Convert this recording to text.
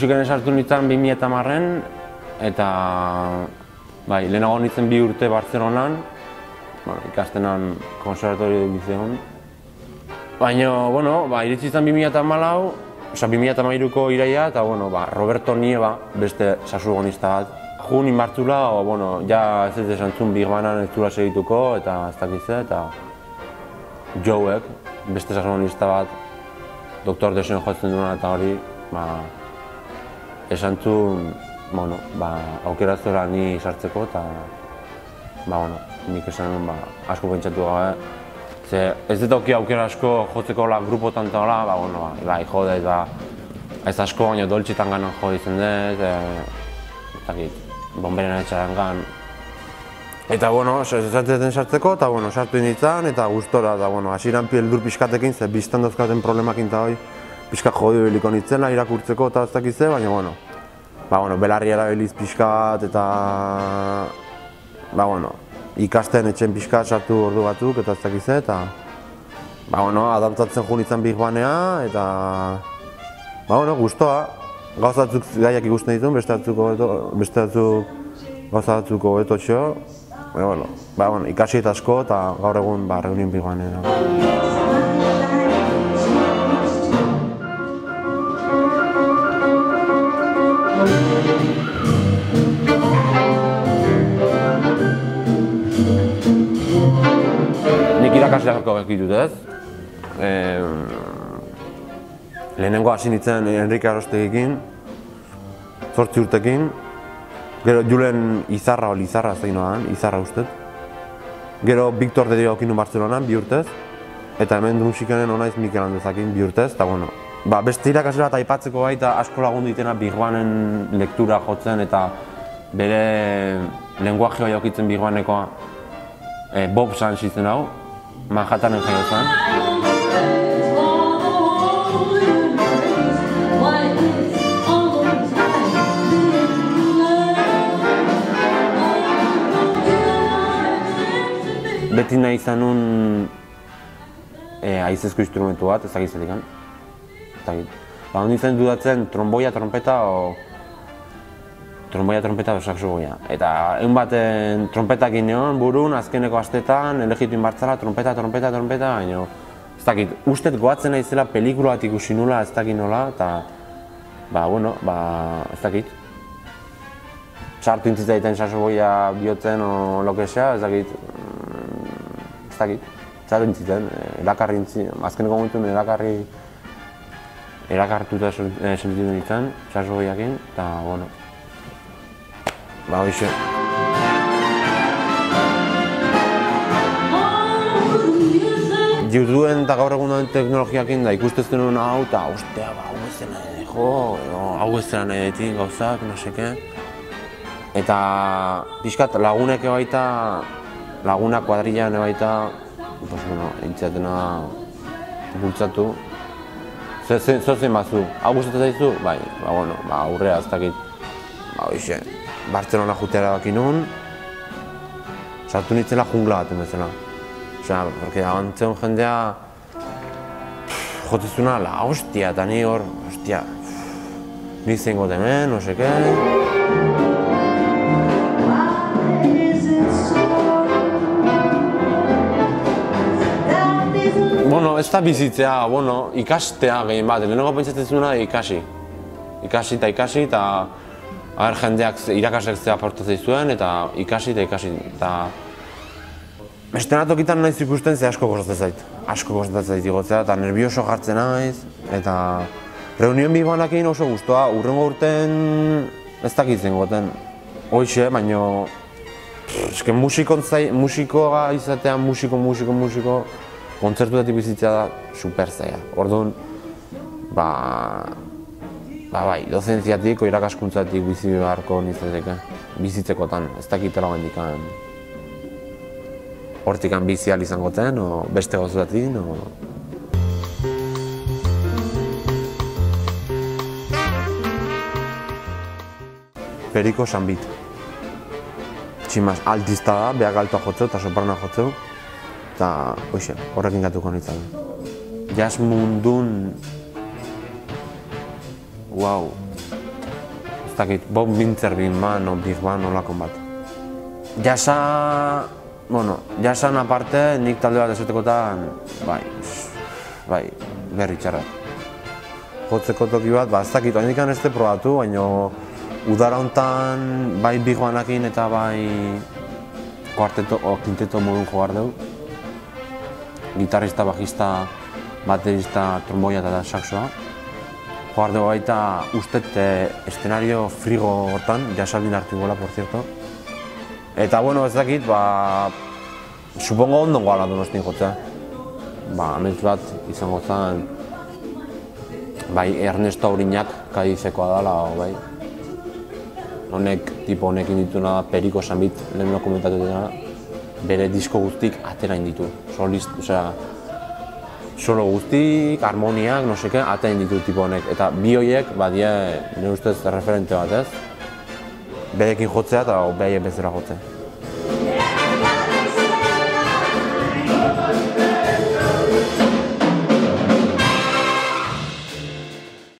Musikan sartu nintzen 2010an, eta lehenago nintzen 2 urte Bartzelonan, ikastenan konservatorio de Liceon. Baina, iritsi zen 2014, 2013ko iraia, eta Roberto Nieva, beste saxofonista bat, jun inbartzula, ja ez esan zuen Big Banan ez zula segituko, eta ez dakitze, eta Joek, beste saxofonista bat, Dr. Desen jotzen duena eta hori, esan zuen, aukerazora ni sartzeko, eta nik esan nuen asko pentsatu gabe. Ez dut auki aukera asko jotzeko grupotan eta hola, jode, ez asko, baina doltxitan ganan jode izan dut, ez dakit, bomberen etxaren gan. Eta, esatzen sartzeko, eta, sartu nintzen, eta gustora, eta, hasieran peldur pixkatekin, ze biztan dozkaten problemakin eta hoi, pixka jodi beliko nintzena, irakurtzeko eta ez dakitze, baina, belarri erabiliz pixkat, eta, ikasten etxen pixkat sartu ordu batzuk eta ez dakitze, eta, adaptatzen jo nintzen Big Banea, eta, gustoa, gauza batzuk gaiak ikusten dituen, beste batzuk gauza batzuk hobeto txo, ikasi eta asko, eta gaur egun reunion Big Banea. Nik irakasleako ditut ez. Lehenengo hasi nintzen Enrique Arostegikin, 8 urtekin. Gero Julen Izarra ez da inoan, Izarra ustez. Gero Victor de Diego okinu Bartzelonan, 2 urtez. Eta hemen musikanen honaiz Mikel Andezakin 2 urtez. Eta beste irakasle bat aipatzeko baita asko lagundu ditena Big Banen lektura jotzen eta bere lenguajea jaukitzen Big Banekoa Bob Sanz izen hau, Manhattanen jaio zen. Beti nahi izan nuen haizezko instrumentu bat, ez dakitzetik. Nintzen dudatzen tromboia, trompeta o saxofoia. Eta egun baten trompetak ineon burun, azkeneko astetan, elegitu inbartzala, trompeta, baina ez dakit, ustet goatzen naizela pelikula bat ikusi nula, ez dakit nola, eta ez dakit. Sartu intzitzaiten saxofoia bihotzen o lokesea, ez dakit, sartu intzitzen, azkeneko momentun erakartuta sentitu nintzen, saxofoiakin, eta hoxe. YouTubeen eta gaur egun teknologiakin da ikustezten nuen hau, eta ostea, hau ez zena hau ez zena edetik gauzak, no seke. Eta pixkat lagunek ebaita, lagunak kuadrilan ebaita, entzatena bultzatu. Zozen batzu, hau gustatzen zaizu? Bai, aurrea ez dakit, hoxe. Bartzelona juteara baki nun, sartu nintzela jungla baten bezala. Osea, porque abantzen jendea jotezuna, hostia, eta ni hor, hostia, nik zein gote hemen, no seke. Ez da bizitzea, ikastea gehien bat, lehenengo pentsatzen zuena ikasi. Ikasi, eta jendeak irakasleak zea aportatzen zuen, eta ikasi. Bestena tokitan naiz ikusten ze asko gozatzen zait. Asko gozatzen zait igotzea, eta nervioso jartzen naiz, eta reunion Big Banakin oso guztua, urrengo urten ez dakitzen goten. Hoxe, baina musikoa izatea, musiko, kontzertuetatik bizitzea da super zaila. Orduan, dozentziatik o irakaskuntzatik bizi beharko nintzateke, bizitzekotan, ez dakitela bendikan hortikan bizi ahal izango zen, o beste gauzatik, Periko Sanbit. Tximaz, altista da, behak altoa jotzeu eta sopranoa jotzeu, eta horrekin gatuko nintzen. Jazz mundun, ez dakit, Bob Winter Big Band o Big Band olako bat. Jasa, bueno, jasan aparte, nik talde bat esatekotan, bai, berri txarra. Jotzeko toki bat, ez dakit, oain dikan ez te probatu, baina udara honetan bai Big Bandakin eta bai kuarteto o quinteto modun jogar dugu. Gitarrista, bajista, baterista, tromboia eta saxoa. Jogar dugu baita ustet escenario frigo hortan, jasaldin hartu gola, por cierto. Eta, bueno, ez dakit, supongo ondo goala Donostin jotzea. Amets bat izango zen, bai Ernesto Auriñak Kadizekoa dela, bai. Honekin dituna Periko Sanbit lehen komentatu dena, bere disko guztik atera inditu. Solo guztik, harmoniak, no seke, atera inditu tipo honek. Eta bi horiek, badie, nire ustez, referente bat ez. Berekin jotzea eta behaiek bezala jotzea.